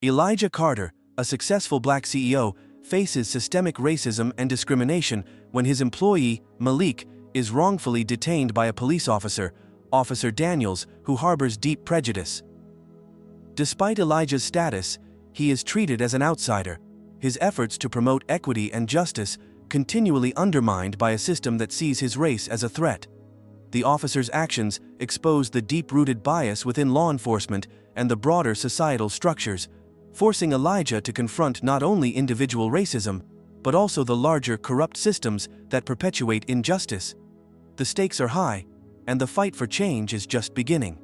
Elijah Carter, a successful black CEO, faces systemic racism and discrimination when his employee, Malik, is wrongfully detained by a police officer, Officer Daniels, who harbors deep prejudice. Despite Elijah's status, he is treated as an outsider, his efforts to promote equity and justice continually undermined by a system that sees his race as a threat. The officer's actions expose the deep-rooted bias within law enforcement and the broader societal structures, forcing Elijah to confront not only individual racism, but also the larger corrupt systems that perpetuate injustice. The stakes are high, and the fight for change is just beginning.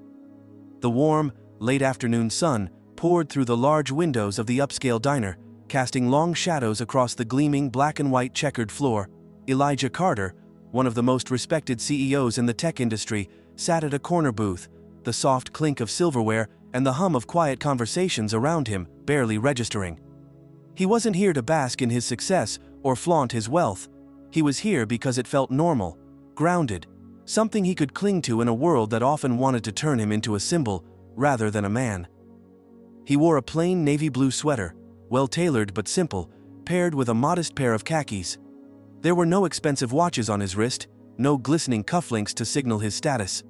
The warm, late-afternoon sun poured through the large windows of the upscale diner, casting long shadows across the gleaming black-and-white checkered floor. Elijah Carter, one of the most respected CEOs in the tech industry, sat at a corner booth, the soft clink of silverware and the hum of quiet conversations around him barely registering. He wasn't here to bask in his success or flaunt his wealth. He was here because it felt normal, grounded, something he could cling to in a world that often wanted to turn him into a symbol rather than a man. He wore a plain navy blue sweater, well-tailored but simple, paired with a modest pair of khakis. There were no expensive watches on his wrist, no glistening cufflinks to signal his status.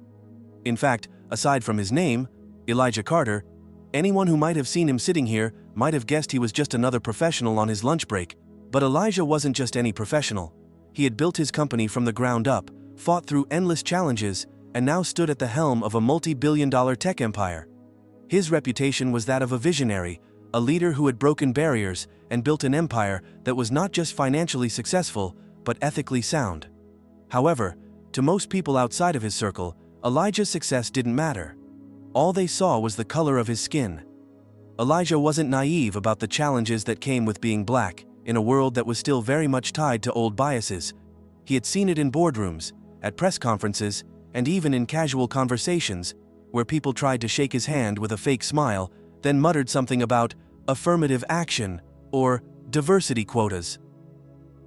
In fact, aside from his name, Elijah Carter, anyone who might have seen him sitting here might have guessed he was just another professional on his lunch break. But Elijah wasn't just any professional. He had built his company from the ground up, fought through endless challenges, and now stood at the helm of a multi-billion-dollar tech empire. His reputation was that of a visionary, a leader who had broken barriers and built an empire that was not just financially successful, but ethically sound. However, to most people outside of his circle, Elijah's success didn't matter. All they saw was the color of his skin. Elijah wasn't naive about the challenges that came with being black, in a world that was still very much tied to old biases. He had seen it in boardrooms, at press conferences, and even in casual conversations, where people tried to shake his hand with a fake smile, then muttered something about affirmative action or diversity quotas.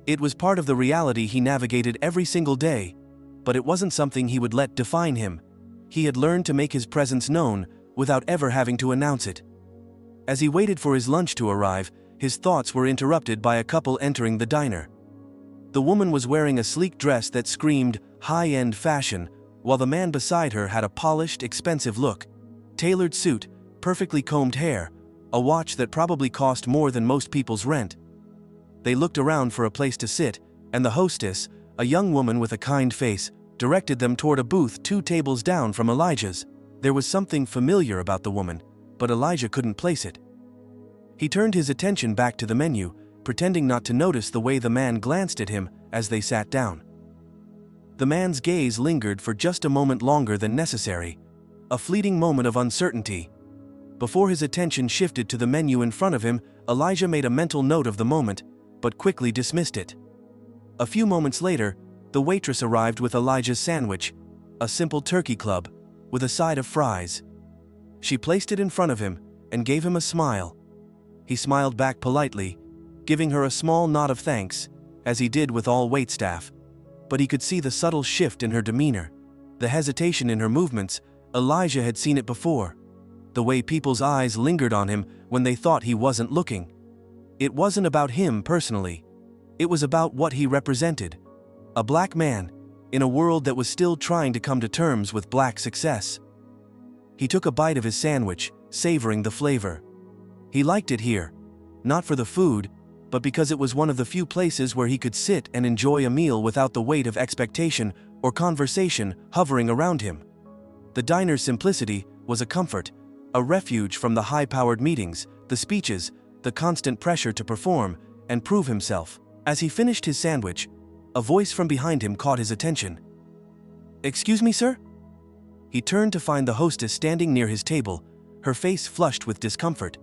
It was part of the reality he navigated every single day, but it wasn't something he would let define him. He had learned to make his presence known without ever having to announce it. As he waited for his lunch to arrive, his thoughts were interrupted by a couple entering the diner. The woman was wearing a sleek dress that screamed high-end fashion, while the man beside her had a polished, expensive look, tailored suit, perfectly combed hair, a watch that probably cost more than most people's rent. They looked around for a place to sit, and the hostess, a young woman with a kind face, directed them toward a booth 2 tables down from Elijah's. There was something familiar about the woman, but Elijah couldn't place it. He turned his attention back to the menu, pretending not to notice the way the man glanced at him as they sat down. The man's gaze lingered for just a moment longer than necessary, a fleeting moment of uncertainty. Before his attention shifted to the menu in front of him, Elijah made a mental note of the moment, but quickly dismissed it. A few moments later, the waitress arrived with Elijah's sandwich, a simple turkey club, with a side of fries. She placed it in front of him and gave him a smile. He smiled back politely, giving her a small nod of thanks, as he did with all waitstaff. But he could see the subtle shift in her demeanor, the hesitation in her movements. Elijah had seen it before. The way people's eyes lingered on him when they thought he wasn't looking. It wasn't about him personally. It was about what he represented. A black man, in a world that was still trying to come to terms with black success. He took a bite of his sandwich, savoring the flavor. He liked it here, not for the food, but because it was one of the few places where he could sit and enjoy a meal without the weight of expectation or conversation hovering around him. The diner's simplicity was a comfort, a refuge from the high-powered meetings, the speeches, the constant pressure to perform and prove himself. As he finished his sandwich, a voice from behind him caught his attention. "Excuse me, sir?" He turned to find the hostess standing near his table, her face flushed with discomfort.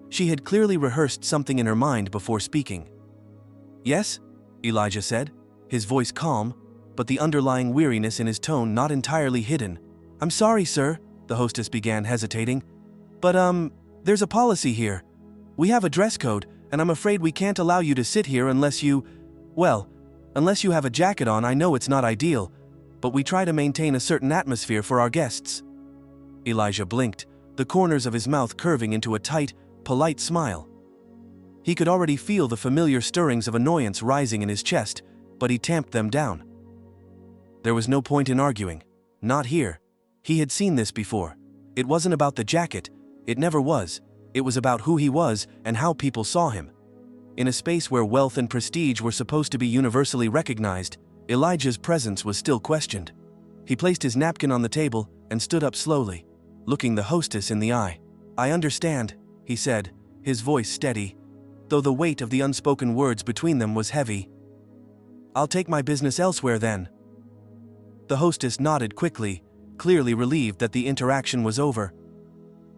She had clearly rehearsed something in her mind before speaking. "Yes?" Elijah said, his voice calm, but the underlying weariness in his tone not entirely hidden. "I'm sorry, sir," the hostess began, hesitating. "But, there's a policy here. We have a dress code, and I'm afraid we can't allow you to sit here unless you have a jacket on. I know it's not ideal, but we try to maintain a certain atmosphere for our guests." Elijah blinked, the corners of his mouth curving into a tight, polite smile. He could already feel the familiar stirrings of annoyance rising in his chest, but he tamped them down. There was no point in arguing. Not here. He had seen this before. It wasn't about the jacket. It never was. It was about who he was and how people saw him. In a space where wealth and prestige were supposed to be universally recognized, Elijah's presence was still questioned. He placed his napkin on the table and stood up slowly, looking the hostess in the eye. "I understand," he said, his voice steady, though the weight of the unspoken words between them was heavy. "I'll take my business elsewhere then." The hostess nodded quickly, clearly relieved that the interaction was over.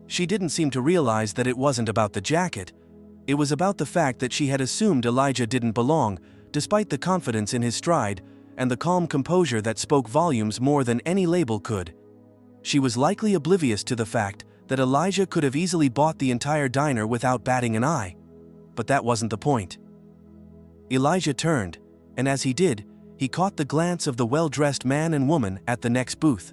She didn't seem to realize that it wasn't about the jacket. It was about the fact that she had assumed Elijah didn't belong, despite the confidence in his stride and the calm composure that spoke volumes more than any label could. She was likely oblivious to the fact that Elijah could have easily bought the entire diner without batting an eye. But that wasn't the point. Elijah turned, and as he did, he caught the glance of the well-dressed man and woman at the next booth.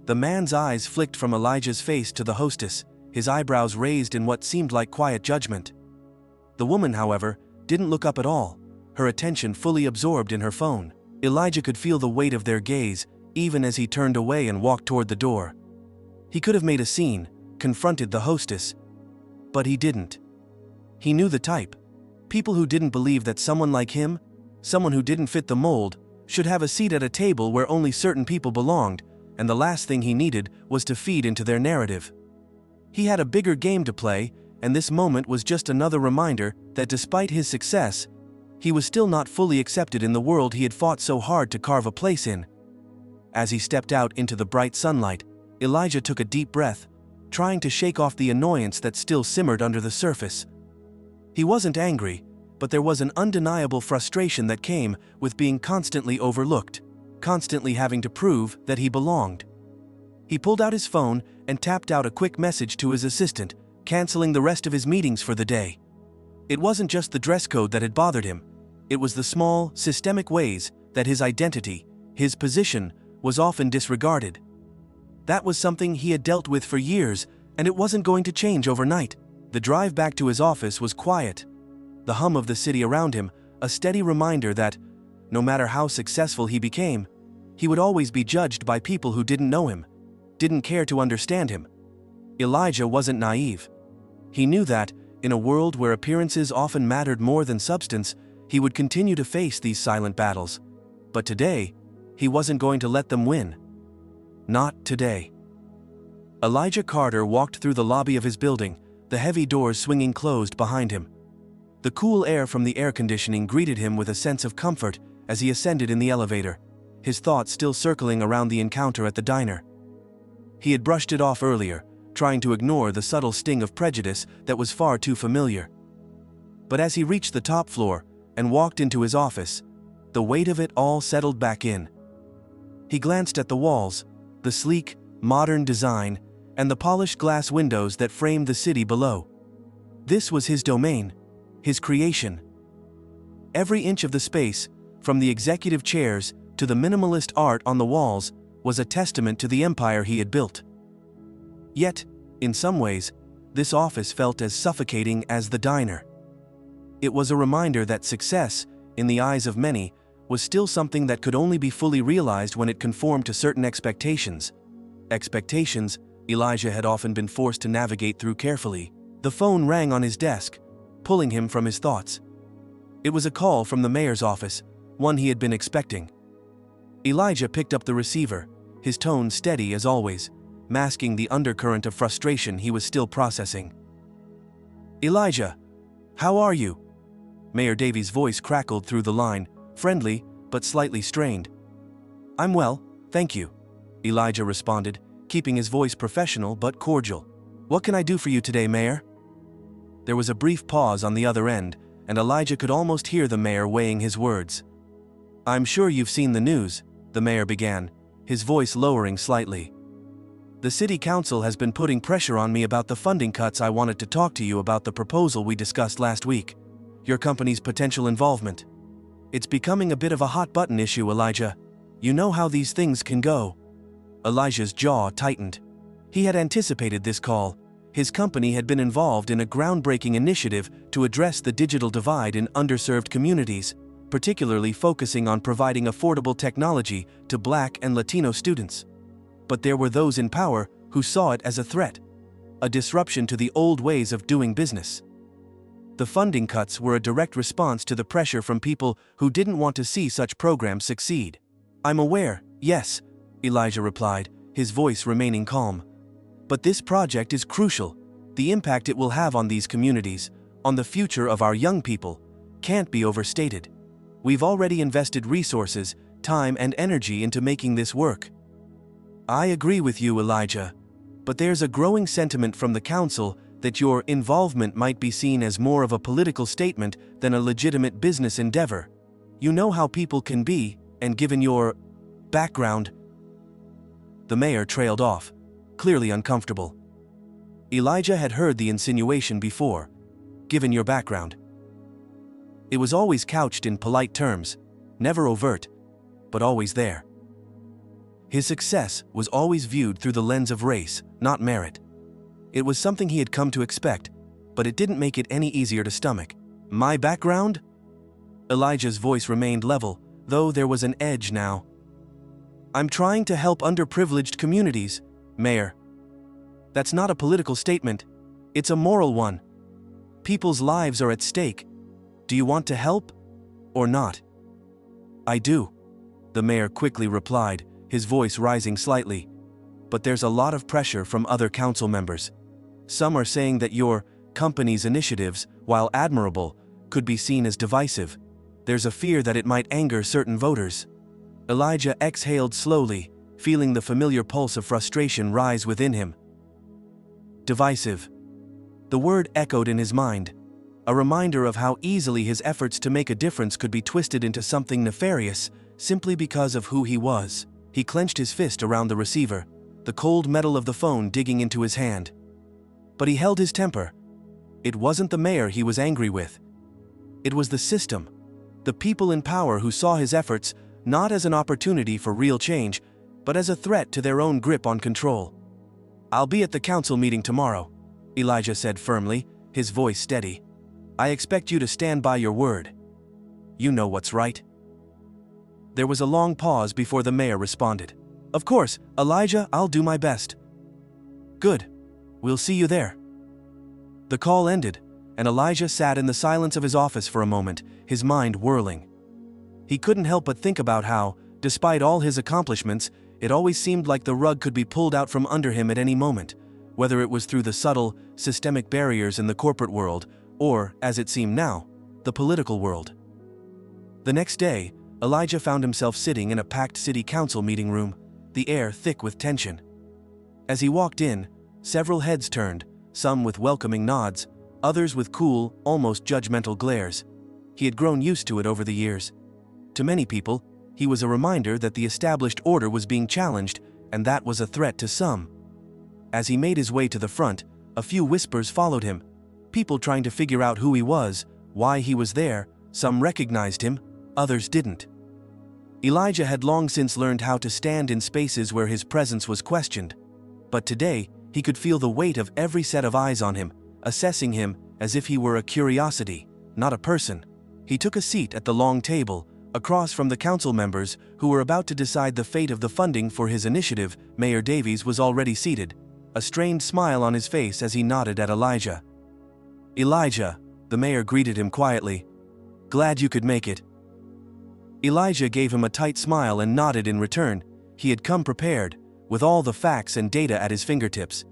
The man's eyes flicked from Elijah's face to the hostess, his eyebrows raised in what seemed like quiet judgment. The woman, however, didn't look up at all, her attention fully absorbed in her phone. Elijah could feel the weight of their gaze, even as he turned away and walked toward the door. He could have made a scene, confronted the hostess, but he didn't. He knew the type. People who didn't believe that someone like him, someone who didn't fit the mold, should have a seat at a table where only certain people belonged, and the last thing he needed was to feed into their narrative. He had a bigger game to play, and this moment was just another reminder that despite his success, he was still not fully accepted in the world he had fought so hard to carve a place in. As he stepped out into the bright sunlight, Elijah took a deep breath, trying to shake off the annoyance that still simmered under the surface. He wasn't angry, but there was an undeniable frustration that came with being constantly overlooked, constantly having to prove that he belonged. He pulled out his phone and tapped out a quick message to his assistant, canceling the rest of his meetings for the day. It wasn't just the dress code that had bothered him. It was the small, systemic ways that his identity, his position, was often disregarded. That was something he had dealt with for years, and it wasn't going to change overnight. The drive back to his office was quiet. The hum of the city around him, a steady reminder that, no matter how successful he became, he would always be judged by people who didn't know him, didn't care to understand him. Elijah wasn't naive. He knew that, in a world where appearances often mattered more than substance, he would continue to face these silent battles. But today, he wasn't going to let them win. Not today. Elijah Carter walked through the lobby of his building, the heavy doors swinging closed behind him. The cool air from the air conditioning greeted him with a sense of comfort as he ascended in the elevator, his thoughts still circling around the encounter at the diner. He had brushed it off earlier, trying to ignore the subtle sting of prejudice that was far too familiar. But as he reached the top floor and walked into his office, the weight of it all settled back in. He glanced at the walls, the sleek, modern design, and the polished glass windows that framed the city below. This was his domain, his creation. Every inch of the space, from the executive chairs to the minimalist art on the walls, was a testament to the empire he had built. Yet, in some ways, this office felt as suffocating as the diner. It was a reminder that success, in the eyes of many, was still something that could only be fully realized when it conformed to certain expectations. Expectations Elijah had often been forced to navigate through carefully. The phone rang on his desk, pulling him from his thoughts. It was a call from the mayor's office, one he had been expecting. Elijah picked up the receiver, his tone steady as always, masking the undercurrent of frustration he was still processing. "Elijah, how are you?" Mayor Davies' voice crackled through the line, friendly but slightly strained. "I'm well, thank you," Elijah responded, keeping his voice professional but cordial. "What can I do for you today, Mayor?" There was a brief pause on the other end, and Elijah could almost hear the mayor weighing his words. "I'm sure you've seen the news," the mayor began, his voice lowering slightly. "The city council has been putting pressure on me about the funding cuts. I wanted to talk to you about the proposal we discussed last week, your company's potential involvement. It's becoming a bit of a hot-button issue, Elijah. You know how these things can go." Elijah's jaw tightened. He had anticipated this call, His company had been involved in a groundbreaking initiative to address the digital divide in underserved communities, particularly focusing on providing affordable technology to Black and Latino students. But there were those in power who saw it as a threat, a disruption to the old ways of doing business. The funding cuts were a direct response to the pressure from people who didn't want to see such programs succeed. "I'm aware, yes," Elijah replied, his voice remaining calm. "But this project is crucial. The impact it will have on these communities, on the future of our young people, can't be overstated. We've already invested resources, time, and energy into making this work." "I agree with you, Elijah. But there's a growing sentiment from the council that your involvement might be seen as more of a political statement than a legitimate business endeavor. You know how people can be, and given your background." The mayor trailed off, clearly uncomfortable. Elijah had heard the insinuation before. "Given your background." It was always couched in polite terms, never overt, but always there. His success was always viewed through the lens of race, not merit. It was something he had come to expect, but it didn't make it any easier to stomach. "My background?" Elijah's voice remained level, though there was an edge now. "I'm trying to help underprivileged communities, Mayor. That's not a political statement, it's a moral one. People's lives are at stake. Do you want to help, or not?" "I do," the mayor quickly replied, his voice rising slightly. "But there's a lot of pressure from other council members. Some are saying that your company's initiatives, while admirable, could be seen as divisive. There's a fear that it might anger certain voters." Elijah exhaled slowly, feeling the familiar pulse of frustration rise within him. Divisive. The word echoed in his mind, a reminder of how easily his efforts to make a difference could be twisted into something nefarious simply because of who he was. He clenched his fist around the receiver, the cold metal of the phone digging into his hand. But he held his temper. It wasn't the mayor he was angry with. It was the system, the people in power who saw his efforts not as an opportunity for real change, but as a threat to their own grip on control. "I'll be at the council meeting tomorrow," Elijah said firmly, his voice steady. "I expect you to stand by your word. You know what's right." There was a long pause before the mayor responded. "Of course, Elijah, I'll do my best." "Good. We'll see you there." The call ended, and Elijah sat in the silence of his office for a moment, his mind whirling. He couldn't help but think about how, despite all his accomplishments, it always seemed like the rug could be pulled out from under him at any moment, whether it was through the subtle, systemic barriers in the corporate world, or, as it seemed now, the political world. The next day, Elijah found himself sitting in a packed city council meeting room, the air thick with tension. As he walked in, several heads turned, some with welcoming nods, others with cool, almost judgmental glares. He had grown used to it over the years. To many people, he was a reminder that the established order was being challenged, and that was a threat to some. As he made his way to the front, a few whispers followed him, people trying to figure out who he was, why he was there. Some recognized him, others didn't. Elijah had long since learned how to stand in spaces where his presence was questioned. But today, he could feel the weight of every set of eyes on him, assessing him as if he were a curiosity, not a person. He took a seat at the long table, across from the council members who were about to decide the fate of the funding for his initiative. Mayor Davies was already seated, a strained smile on his face as he nodded at Elijah. "Elijah," the mayor greeted him quietly. "Glad you could make it." Elijah gave him a tight smile and nodded in return. He had come prepared, with all the facts and data at his fingertips.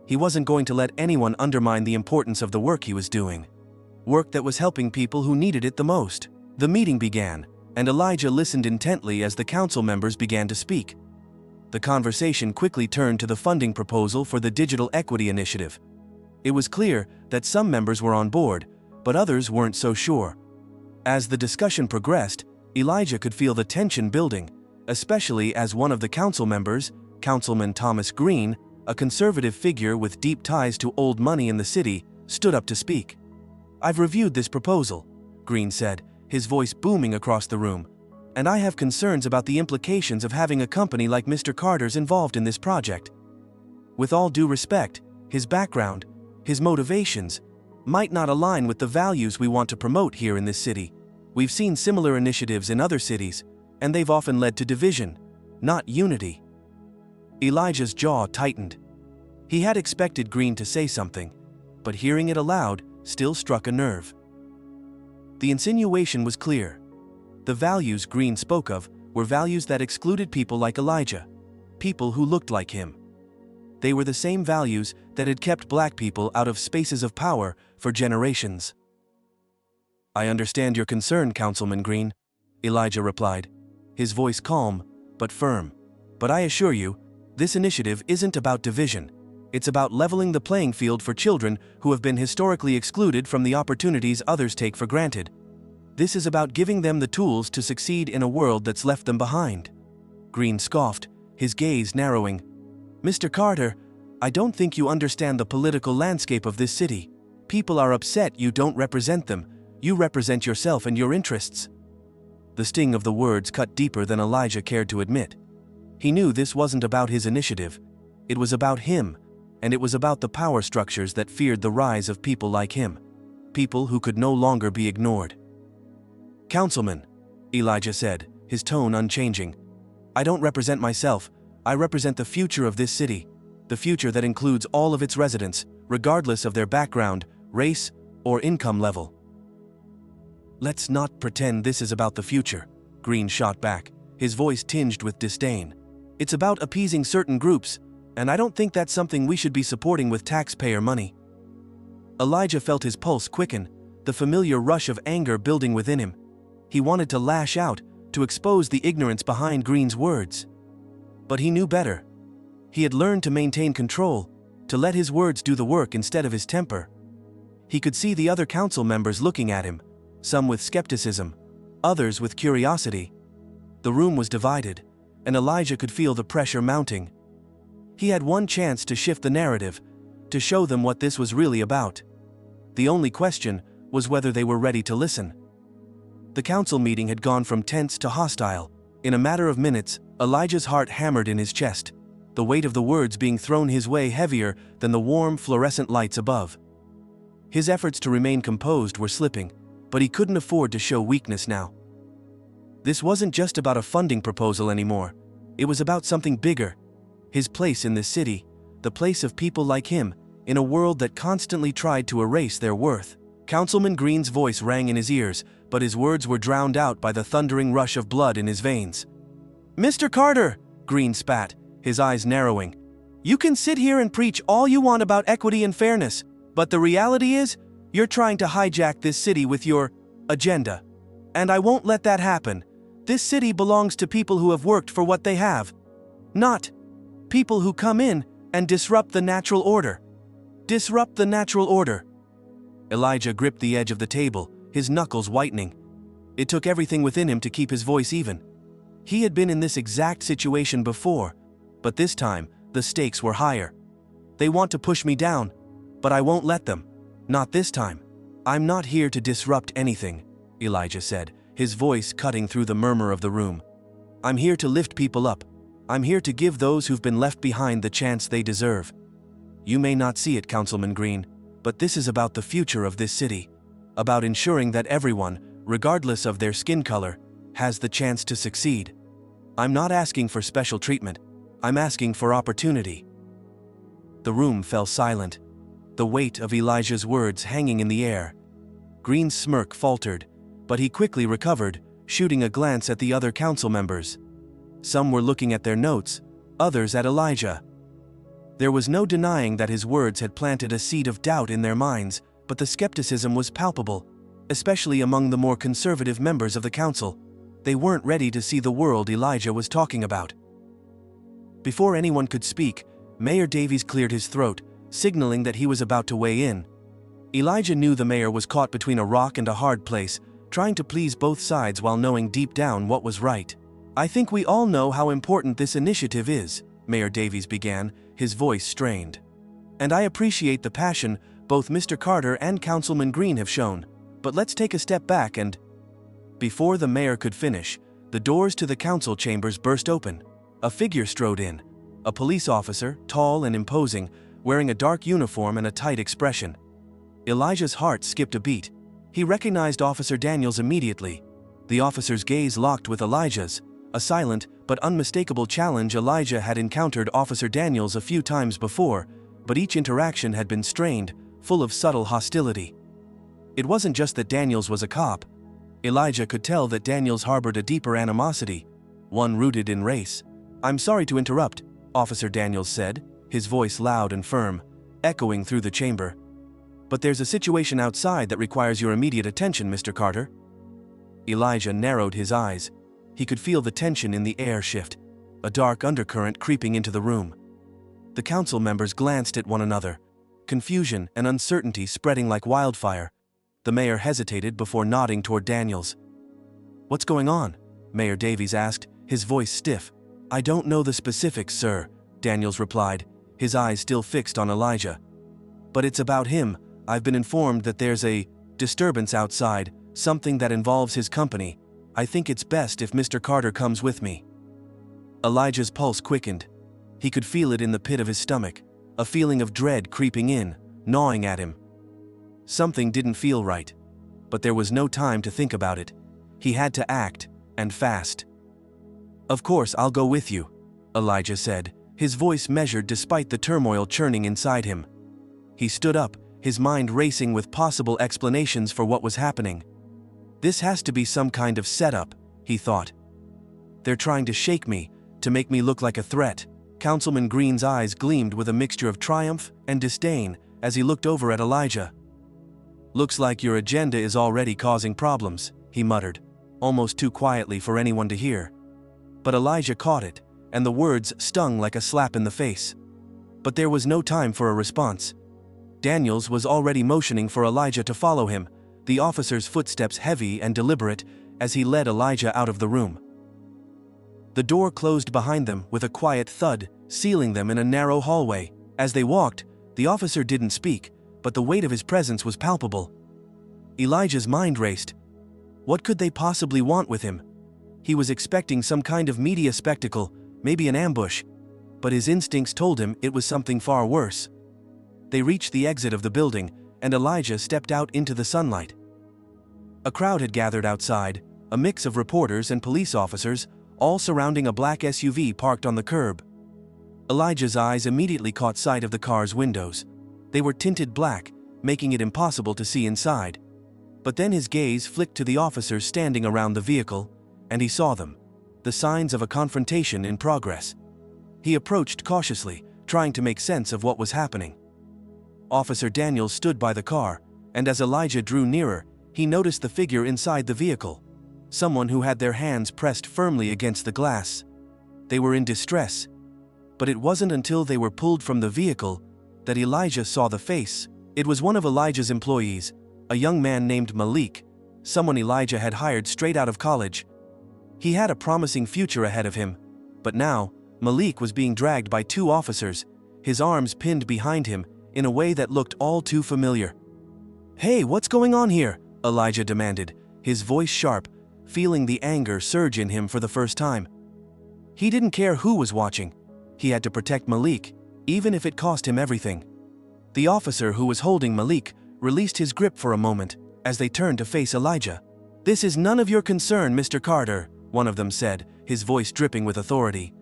He wasn't going to let anyone undermine the importance of the work he was doing. Work that was helping people who needed it the most. The meeting began, and Elijah listened intently as the council members began to speak. The conversation quickly turned to the funding proposal for the Digital Equity Initiative. It was clear that some members were on board, but others weren't so sure. As the discussion progressed, Elijah could feel the tension building, especially as one of the council members, Councilman Thomas Green, a conservative figure with deep ties to old money in the city, stood up to speak. "I've reviewed this proposal," Green said, his voice booming across the room, "and I have concerns about the implications of having a company like Mr. Carter's involved in this project. With all due respect, his background, his motivations, might not align with the values we want to promote here in this city. We've seen similar initiatives in other cities, and they've often led to division, not unity. Elijah's jaw tightened. He had expected Green to say something, but hearing it aloud still struck a nerve. The insinuation was clear. The values Green spoke of were values that excluded people like Elijah, people who looked like him. They were the same values that had kept black people out of spaces of power for generations. "I understand your concern, Councilman Green," Elijah replied, his voice calm but firm. "But I assure you, this initiative isn't about division. It's about leveling the playing field for children who have been historically excluded from the opportunities others take for granted. This is about giving them the tools to succeed in a world that's left them behind." Green scoffed, his gaze narrowing. "Mr. Carter, I don't think you understand the political landscape of this city. People are upset you don't represent them. You represent yourself and your interests." The sting of the words cut deeper than Elijah cared to admit. He knew this wasn't about his initiative. It was about him, and it was about the power structures that feared the rise of people like him. People who could no longer be ignored. "Councilman," Elijah said, his tone unchanging, "I don't represent myself. I represent the future of this city, the future that includes all of its residents, regardless of their background, race, or income level." "Let's not pretend this is about the future," Green shot back, his voice tinged with disdain. "It's about appeasing certain groups, and I don't think that's something we should be supporting with taxpayer money." Elijah felt his pulse quicken, the familiar rush of anger building within him. He wanted to lash out, to expose the ignorance behind Green's words. But he knew better. He had learned to maintain control, to let his words do the work instead of his temper. He could see the other council members looking at him, some with skepticism, others with curiosity. The room was divided, and Elijah could feel the pressure mounting. He had one chance to shift the narrative, to show them what this was really about. The only question was whether they were ready to listen. The council meeting had gone from tense to hostile. In a matter of minutes, Elijah's heart hammered in his chest, the weight of the words being thrown his way heavier than the warm, fluorescent lights above. His efforts to remain composed were slipping, but he couldn't afford to show weakness now. This wasn't just about a funding proposal anymore. It was about something bigger. His place in this city, the place of people like him, in a world that constantly tried to erase their worth. Councilman Green's voice rang in his ears, but his words were drowned out by the thundering rush of blood in his veins. "Mr. Carter," Green spat, his eyes narrowing, "you can sit here and preach all you want about equity and fairness, but the reality is, you're trying to hijack this city with your agenda. And I won't let that happen. This city belongs to people who have worked for what they have. Not people who come in and disrupt the natural order. Disrupt the natural order." Elijah gripped the edge of the table, his knuckles whitening. It took everything within him to keep his voice even. He had been in this exact situation before, but this time, the stakes were higher. "They want to push me down, but I won't let them. Not this time. I'm not here to disrupt anything," Elijah said, his voice cutting through the murmur of the room. "I'm here to lift people up. I'm here to give those who've been left behind the chance they deserve. You may not see it, Councilman Green, but this is about the future of this city, about ensuring that everyone, regardless of their skin color, has the chance to succeed. I'm not asking for special treatment. I'm asking for opportunity." The room fell silent, the weight of Elijah's words hanging in the air. Green's smirk faltered, but he quickly recovered, shooting a glance at the other council members. Some were looking at their notes, others at Elijah. There was no denying that his words had planted a seed of doubt in their minds, but the skepticism was palpable, especially among the more conservative members of the council. They weren't ready to see the world Elijah was talking about. Before anyone could speak, Mayor Davies cleared his throat, signaling that he was about to weigh in. Elijah knew the mayor was caught between a rock and a hard place, trying to please both sides while knowing deep down what was right. "I think we all know how important this initiative is," Mayor Davies began, his voice strained. "And I appreciate the passion both Mr. Carter and Councilman Green have shown, but let's take a step back and—" Before the mayor could finish, the doors to the council chambers burst open. A figure strode in. A police officer, tall and imposing, wearing a dark uniform and a tight expression. Elijah's heart skipped a beat. He recognized Officer Daniels immediately. The officer's gaze locked with Elijah's, a silent but unmistakable challenge. Elijah had encountered Officer Daniels a few times before, but each interaction had been strained, full of subtle hostility. It wasn't just that Daniels was a cop. Elijah could tell that Daniels harbored a deeper animosity, one rooted in race. "I'm sorry to interrupt," Officer Daniels said, his voice loud and firm, echoing through the chamber. "But there's a situation outside that requires your immediate attention, Mr. Carter." Elijah narrowed his eyes. He could feel the tension in the air shift, a dark undercurrent creeping into the room. The council members glanced at one another, confusion and uncertainty spreading like wildfire. The mayor hesitated before nodding toward Daniels. "What's going on?" Mayor Davies asked, his voice stiff. "I don't know the specifics, sir," Daniels replied, his eyes still fixed on Elijah. "But it's about him. I've been informed that there's a disturbance outside, something that involves his company. I think it's best if Mr. Carter comes with me." Elijah's pulse quickened. He could feel it in the pit of his stomach, a feeling of dread creeping in, gnawing at him. Something didn't feel right. But there was no time to think about it. He had to act, and fast. "Of course, I'll go with you," Elijah said, his voice measured despite the turmoil churning inside him. He stood up, his mind racing with possible explanations for what was happening. "This has to be some kind of setup," he thought. "They're trying to shake me, to make me look like a threat." Councilman Green's eyes gleamed with a mixture of triumph and disdain as he looked over at Elijah. "Looks like your agenda is already causing problems," he muttered, almost too quietly for anyone to hear. But Elijah caught it, and the words stung like a slap in the face. But there was no time for a response. Daniels was already motioning for Elijah to follow him, the officer's footsteps heavy and deliberate as he led Elijah out of the room. The door closed behind them with a quiet thud, sealing them in a narrow hallway. As they walked, the officer didn't speak, but the weight of his presence was palpable. Elijah's mind raced. What could they possibly want with him? He was expecting some kind of media spectacle, maybe an ambush, but his instincts told him it was something far worse. They reached the exit of the building, and Elijah stepped out into the sunlight. A crowd had gathered outside, a mix of reporters and police officers, all surrounding a black SUV parked on the curb. Elijah's eyes immediately caught sight of the car's windows. They were tinted black, making it impossible to see inside. But then his gaze flicked to the officers standing around the vehicle, and he saw them, the signs of a confrontation in progress. He approached cautiously, trying to make sense of what was happening. Officer Daniels stood by the car, and as Elijah drew nearer, he noticed the figure inside the vehicle. Someone who had their hands pressed firmly against the glass. They were in distress. But it wasn't until they were pulled from the vehicle that Elijah saw the face. It was one of Elijah's employees, a young man named Malik, someone Elijah had hired straight out of college. He had a promising future ahead of him, but now, Malik was being dragged by two officers, his arms pinned behind him, in a way that looked all too familiar. "Hey, what's going on here?" Elijah demanded, his voice sharp, feeling the anger surge in him for the first time. He didn't care who was watching. He had to protect Malik, even if it cost him everything. The officer who was holding Malik released his grip for a moment, as they turned to face Elijah. "This is none of your concern, Mr. Carter," one of them said, his voice dripping with authority.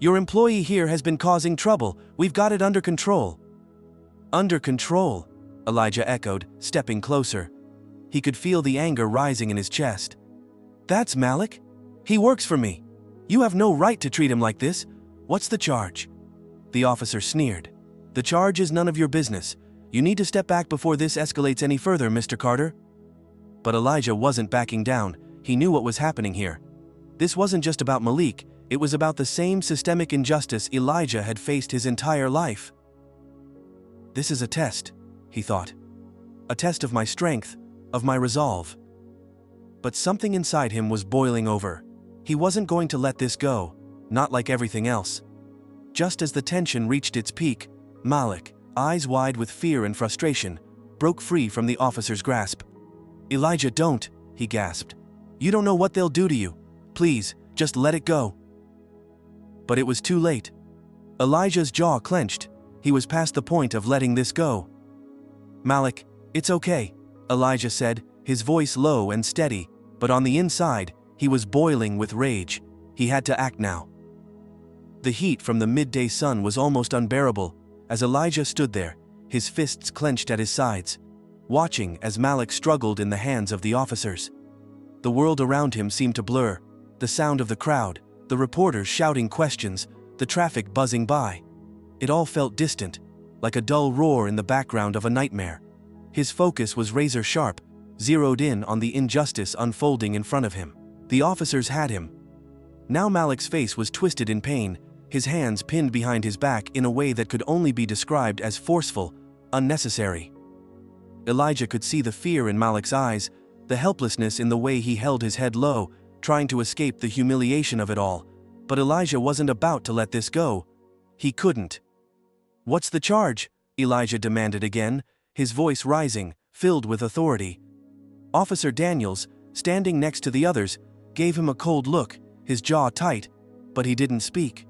"Your employee here has been causing trouble. We've got it under control." "Under control," Elijah echoed, stepping closer. He could feel the anger rising in his chest. "That's Malik. He works for me. You have no right to treat him like this. What's the charge?" The officer sneered. "The charge is none of your business. You need to step back before this escalates any further, Mr. Carter." But Elijah wasn't backing down. He knew what was happening here. This wasn't just about Malik, it was about the same systemic injustice Elijah had faced his entire life. "This is a test," he thought. "A test of my strength, of my resolve." But something inside him was boiling over. He wasn't going to let this go, not like everything else. Just as the tension reached its peak, Malik, eyes wide with fear and frustration, broke free from the officer's grasp. "Elijah, don't," he gasped. "You don't know what they'll do to you. Please, just let it go." But it was too late. Elijah's jaw clenched. He was past the point of letting this go. "Malik, it's okay," Elijah said, his voice low and steady, but on the inside, he was boiling with rage. He had to act now. The heat from the midday sun was almost unbearable as Elijah stood there, his fists clenched at his sides, watching as Malik struggled in the hands of the officers. The world around him seemed to blur, the sound of the crowd, the reporters shouting questions, the traffic buzzing by. It all felt distant, like a dull roar in the background of a nightmare. His focus was razor sharp, zeroed in on the injustice unfolding in front of him. The officers had him. Now Malik's face was twisted in pain, his hands pinned behind his back in a way that could only be described as forceful, unnecessary. Elijah could see the fear in Malik's eyes, the helplessness in the way he held his head low, trying to escape the humiliation of it all. But Elijah wasn't about to let this go. He couldn't. "What's the charge?" Elijah demanded again, his voice rising, filled with authority. Officer Daniels, standing next to the others, gave him a cold look, his jaw tight, but he didn't speak.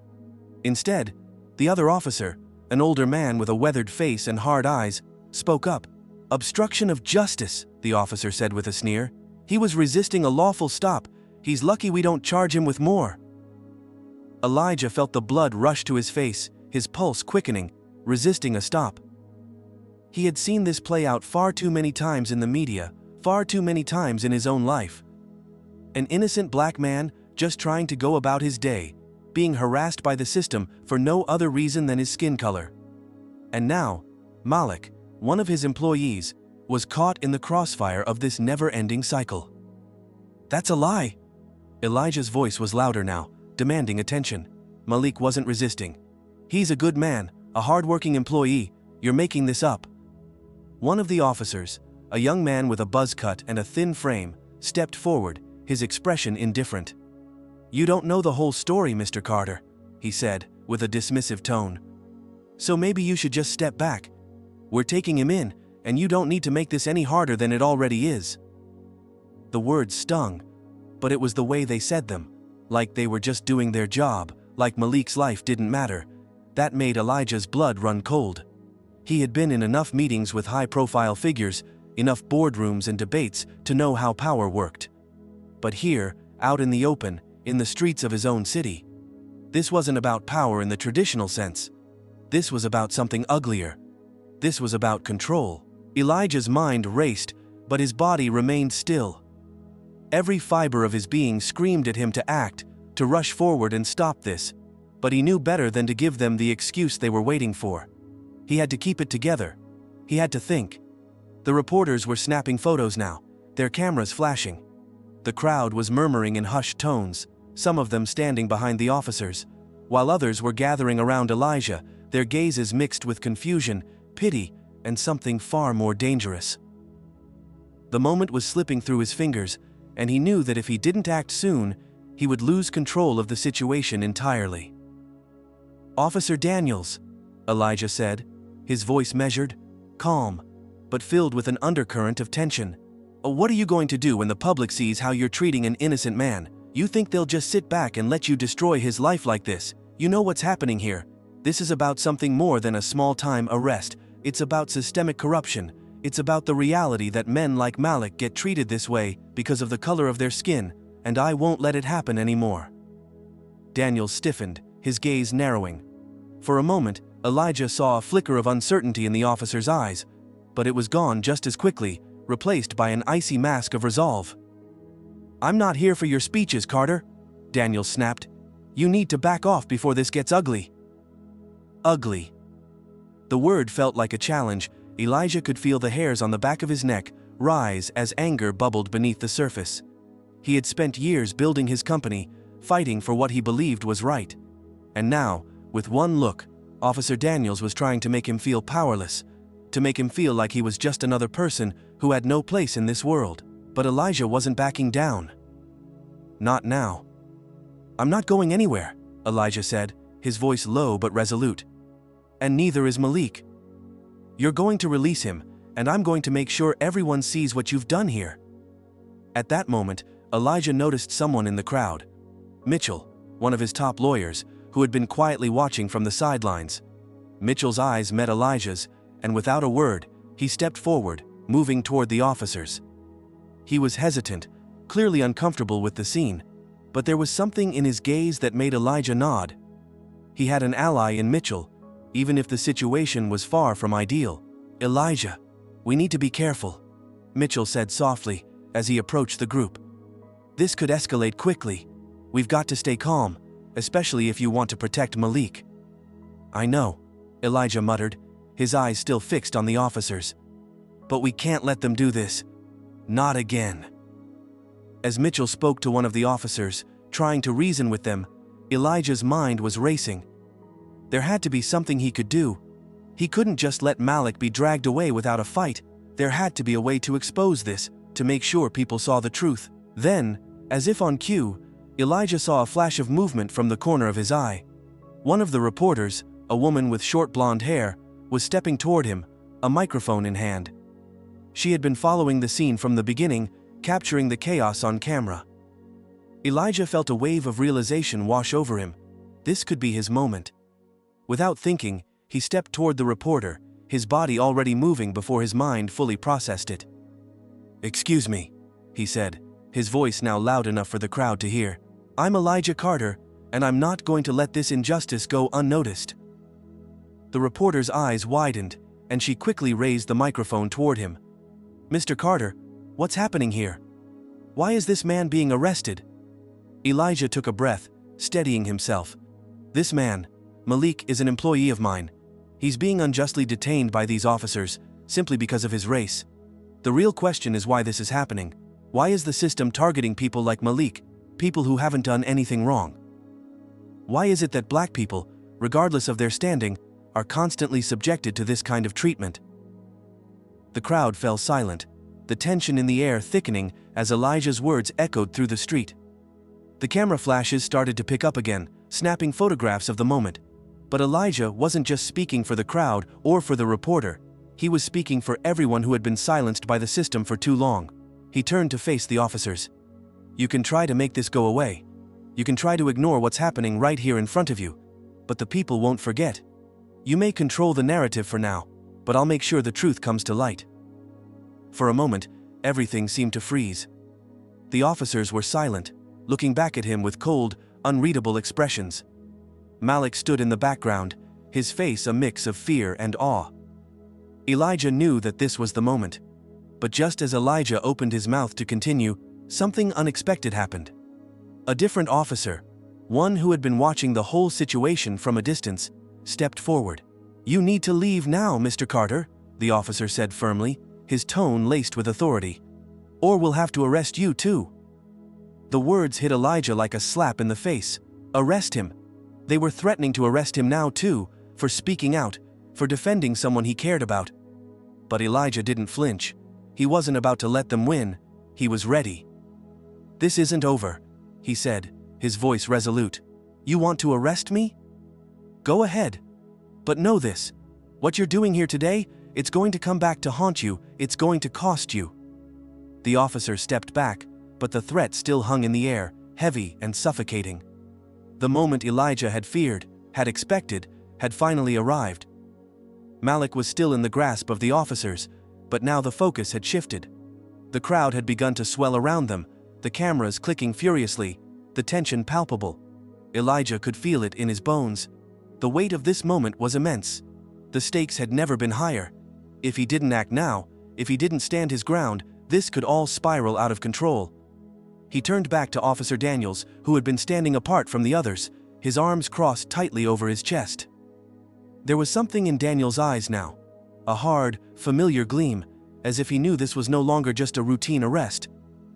Instead, the other officer, an older man with a weathered face and hard eyes, spoke up. "Obstruction of justice," the officer said with a sneer. "He was resisting a lawful stop. He's lucky we don't charge him with more." Elijah felt the blood rush to his face, his pulse quickening, resisting a stop. He had seen this play out far too many times in the media, far too many times in his own life. An innocent black man just trying to go about his day, being harassed by the system for no other reason than his skin color. And now, Malik, one of his employees, was caught in the crossfire of this never-ending cycle. "That's a lie." Elijah's voice was louder now, demanding attention. Malik wasn't resisting. "He's a good man, a hard-working employee. You're making this up." One of the officers, a young man with a buzz cut and a thin frame, stepped forward, his expression indifferent. "You don't know the whole story, Mr. Carter," he said, with a dismissive tone. "So maybe you should just step back. We're taking him in, and you don't need to make this any harder than it already is." The words stung, but it was the way they said them, like they were just doing their job, like Malik's life didn't matter. That made Elijah's blood run cold. He had been in enough meetings with high-profile figures, enough boardrooms and debates to know how power worked. But here, out in the open, in the streets of his own city, this wasn't about power in the traditional sense. This was about something uglier. This was about control. Elijah's mind raced, but his body remained still. Every fiber of his being screamed at him to act, to rush forward and stop this, but he knew better than to give them the excuse they were waiting for. He had to keep it together. He had to think. The reporters were snapping photos now, their cameras flashing. The crowd was murmuring in hushed tones, some of them standing behind the officers, while others were gathering around Elijah, their gazes mixed with confusion, pity, and something far more dangerous. The moment was slipping through his fingers, and he knew that if he didn't act soon, he would lose control of the situation entirely. "Officer Daniels," Elijah said, his voice measured, calm, but filled with an undercurrent of tension. "What are you going to do when the public sees how you're treating an innocent man? You think they'll just sit back and let you destroy his life like this? You know what's happening here. This is about something more than a small-time arrest. It's about systemic corruption. It's about the reality that men like Malik get treated this way because of the color of their skin, and I won't let it happen anymore." Daniels stiffened, his gaze narrowing. For a moment, Elijah saw a flicker of uncertainty in the officer's eyes, but it was gone just as quickly, replaced by an icy mask of resolve. "I'm not here for your speeches, Carter," Daniels snapped. "You need to back off before this gets ugly." Ugly. The word felt like a challenge. Elijah could feel the hairs on the back of his neck rise as anger bubbled beneath the surface. He had spent years building his company, fighting for what he believed was right. And now, with one look, Officer Daniels was trying to make him feel powerless, to make him feel like he was just another person who had no place in this world. But Elijah wasn't backing down. Not now. "I'm not going anywhere," Elijah said, his voice low but resolute. "And neither is Malik. You're going to release him, and I'm going to make sure everyone sees what you've done here." At that moment, Elijah noticed someone in the crowd. Mitchell, one of his top lawyers, who had been quietly watching from the sidelines. Mitchell's eyes met Elijah's, and without a word, he stepped forward, moving toward the officers. He was hesitant, clearly uncomfortable with the scene, but there was something in his gaze that made Elijah nod. He had an ally in Mitchell, even if the situation was far from ideal. "Elijah, we need to be careful," Mitchell said softly as he approached the group. "This could escalate quickly. We've got to stay calm, especially if you want to protect Malik." "I know," Elijah muttered, his eyes still fixed on the officers. "But we can't let them do this. Not again." As Mitchell spoke to one of the officers, trying to reason with them, Elijah's mind was racing. There had to be something he could do. He couldn't just let Malik be dragged away without a fight. There had to be a way to expose this, to make sure people saw the truth. Then, as if on cue, Elijah saw a flash of movement from the corner of his eye. One of the reporters, a woman with short blonde hair, was stepping toward him, a microphone in hand. She had been following the scene from the beginning, capturing the chaos on camera. Elijah felt a wave of realization wash over him. This could be his moment. Without thinking, he stepped toward the reporter, his body already moving before his mind fully processed it. "Excuse me," he said, his voice now loud enough for the crowd to hear. "I'm Elijah Carter, and I'm not going to let this injustice go unnoticed." The reporter's eyes widened, and she quickly raised the microphone toward him. "Mr. Carter, what's happening here? Why is this man being arrested?" Elijah took a breath, steadying himself. "This man, Malik, is an employee of mine. He's being unjustly detained by these officers, simply because of his race. The real question is why this is happening. Why is the system targeting people like Malik, people who haven't done anything wrong? Why is it that black people, regardless of their standing, are constantly subjected to this kind of treatment?" The crowd fell silent, the tension in the air thickening as Elijah's words echoed through the street. The camera flashes started to pick up again, snapping photographs of the moment. But Elijah wasn't just speaking for the crowd or for the reporter. He was speaking for everyone who had been silenced by the system for too long. He turned to face the officers. "You can try to make this go away. You can try to ignore what's happening right here in front of you. But the people won't forget. You may control the narrative for now, but I'll make sure the truth comes to light." For a moment, everything seemed to freeze. The officers were silent, looking back at him with cold, unreadable expressions. Malik stood in the background, his face a mix of fear and awe. Elijah knew that this was the moment. But just as Elijah opened his mouth to continue, something unexpected happened. A different officer, one who had been watching the whole situation from a distance, stepped forward. "You need to leave now, Mr. Carter," the officer said firmly, his tone laced with authority. "Or we'll have to arrest you too." The words hit Elijah like a slap in the face. Arrest him. They were threatening to arrest him now too, for speaking out, for defending someone he cared about. But Elijah didn't flinch. He wasn't about to let them win. He was ready. "This isn't over," he said, his voice resolute. "You want to arrest me? Go ahead. But know this. What you're doing here today, it's going to come back to haunt you, it's going to cost you." The officer stepped back, but the threat still hung in the air, heavy and suffocating. The moment Elijah had feared, had expected, had finally arrived. Malik was still in the grasp of the officers, but now the focus had shifted. The crowd had begun to swell around them, the cameras clicking furiously, the tension palpable. Elijah could feel it in his bones. The weight of this moment was immense. The stakes had never been higher. If he didn't act now, if he didn't stand his ground, this could all spiral out of control. He turned back to Officer Daniels, who had been standing apart from the others, his arms crossed tightly over his chest. There was something in Daniels' eyes now, a hard, familiar gleam, as if he knew this was no longer just a routine arrest.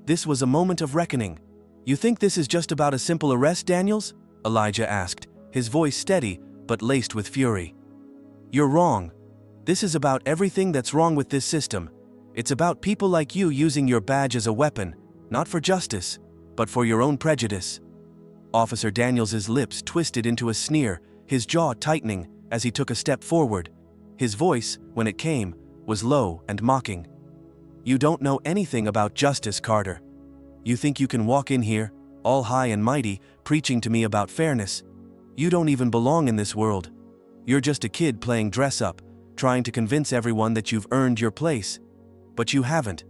This was a moment of reckoning. "You think this is just about a simple arrest, Daniels?" Elijah asked, his voice steady but laced with fury. "You're wrong. This is about everything that's wrong with this system. It's about people like you using your badge as a weapon, not for justice, but for your own prejudice." Officer Daniels's lips twisted into a sneer, his jaw tightening as he took a step forward. His voice, when it came, was low and mocking. "You don't know anything about justice, Carter. You think you can walk in here, all high and mighty, preaching to me about fairness. You don't even belong in this world. You're just a kid playing dress-up, trying to convince everyone that you've earned your place. But you haven't.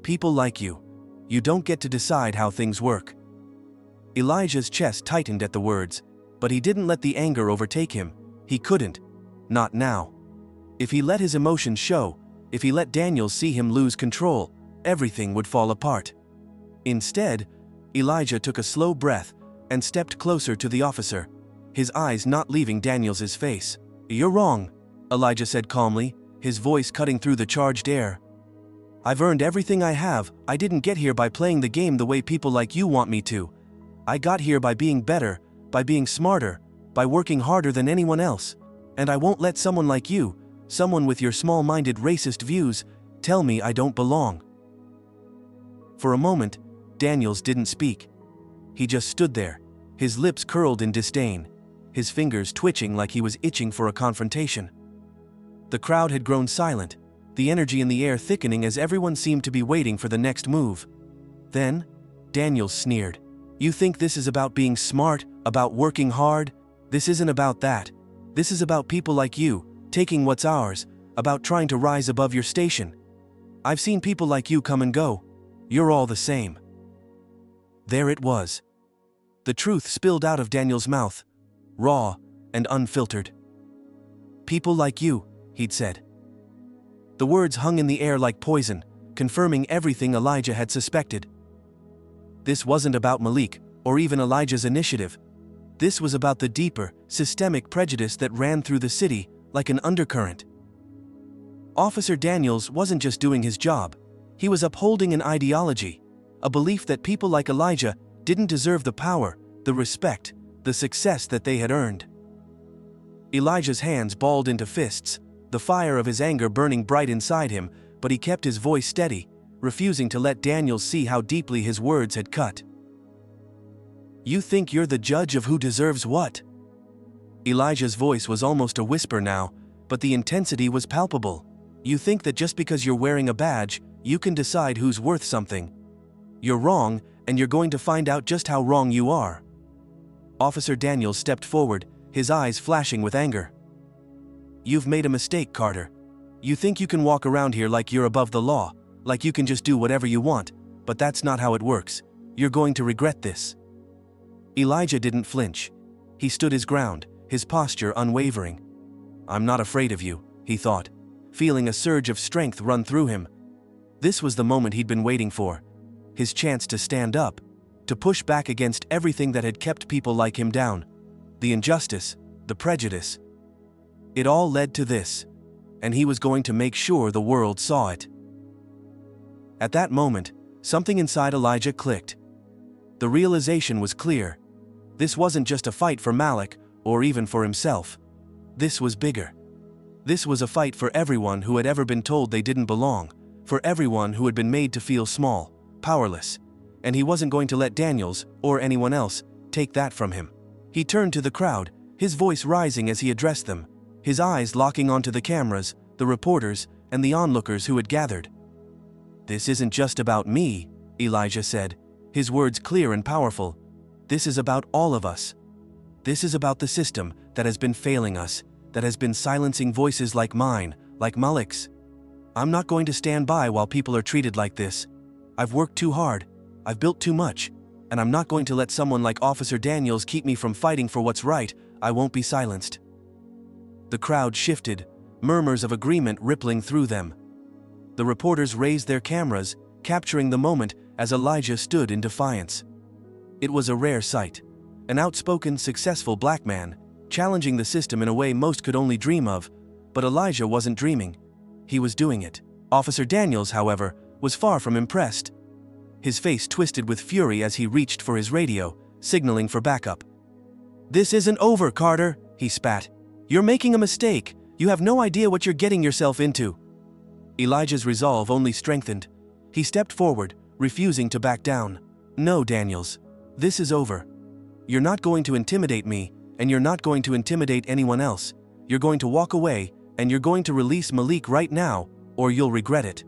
People like you. You don't get to decide how things work." Elijah's chest tightened at the words, but he didn't let the anger overtake him. He couldn't. Not now. If he let his emotions show, if he let Daniels see him lose control, everything would fall apart. Instead, Elijah took a slow breath and stepped closer to the officer, his eyes not leaving Daniels's face. "You're wrong," Elijah said calmly, his voice cutting through the charged air. "I've earned everything I have. I didn't get here by playing the game the way people like you want me to. I got here by being better, by being smarter, by working harder than anyone else. And I won't let someone like you, someone with your small-minded racist views, tell me I don't belong." For a moment, Daniels didn't speak. He just stood there, his lips curled in disdain, his fingers twitching like he was itching for a confrontation. The crowd had grown silent, the energy in the air thickening as everyone seemed to be waiting for the next move. Then, Daniels sneered. "You think this is about being smart, about working hard? This isn't about that. This is about people like you, taking what's ours, about trying to rise above your station. I've seen people like you come and go. You're all the same." There it was. The truth spilled out of Daniel's mouth, raw and unfiltered. "People like you," he'd said. The words hung in the air like poison, confirming everything Elijah had suspected. This wasn't about Malik, or even Elijah's initiative. This was about the deeper, systemic prejudice that ran through the city like an undercurrent. Officer Daniels wasn't just doing his job. He was upholding an ideology, a belief that people like Elijah didn't deserve the power, the respect, the success that they had earned. Elijah's hands balled into fists, the fire of his anger burning bright inside him, but he kept his voice steady, refusing to let Daniels see how deeply his words had cut. "You think you're the judge of who deserves what?" Elijah's voice was almost a whisper now, but the intensity was palpable. "You think that just because you're wearing a badge, you can decide who's worth something. You're wrong, and you're going to find out just how wrong you are." Officer Daniels stepped forward, his eyes flashing with anger. "You've made a mistake, Carter. You think you can walk around here like you're above the law, like you can just do whatever you want, but that's not how it works. You're going to regret this." Elijah didn't flinch. He stood his ground, his posture unwavering. "I'm not afraid of you," he thought, feeling a surge of strength run through him. This was the moment he'd been waiting for. His chance to stand up, to push back against everything that had kept people like him down. The injustice, the prejudice. It all led to this, and he was going to make sure the world saw it. At that moment, something inside Elijah clicked. The realization was clear. This wasn't just a fight for Malik, or even for himself. This was bigger. This was a fight for everyone who had ever been told they didn't belong, for everyone who had been made to feel small, powerless, and he wasn't going to let Daniels, or anyone else, take that from him. He turned to the crowd, his voice rising as he addressed them, his eyes locking onto the cameras, the reporters, and the onlookers who had gathered. "This isn't just about me," Elijah said, his words clear and powerful. "This is about all of us. This is about the system that has been failing us, that has been silencing voices like mine, like Malik's. I'm not going to stand by while people are treated like this. I've worked too hard, I've built too much, and I'm not going to let someone like Officer Daniels keep me from fighting for what's right. I won't be silenced." The crowd shifted, murmurs of agreement rippling through them. The reporters raised their cameras, capturing the moment as Elijah stood in defiance. It was a rare sight. An outspoken, successful black man, challenging the system in a way most could only dream of, but Elijah wasn't dreaming. He was doing it. Officer Daniels, however, was far from impressed. His face twisted with fury as he reached for his radio, signaling for backup. "This isn't over, Carter," he spat. "You're making a mistake. You have no idea what you're getting yourself into." Elijah's resolve only strengthened. He stepped forward, refusing to back down. "No, Daniels. This is over. You're not going to intimidate me, and you're not going to intimidate anyone else. You're going to walk away, and you're going to release Malik right now, or you'll regret it."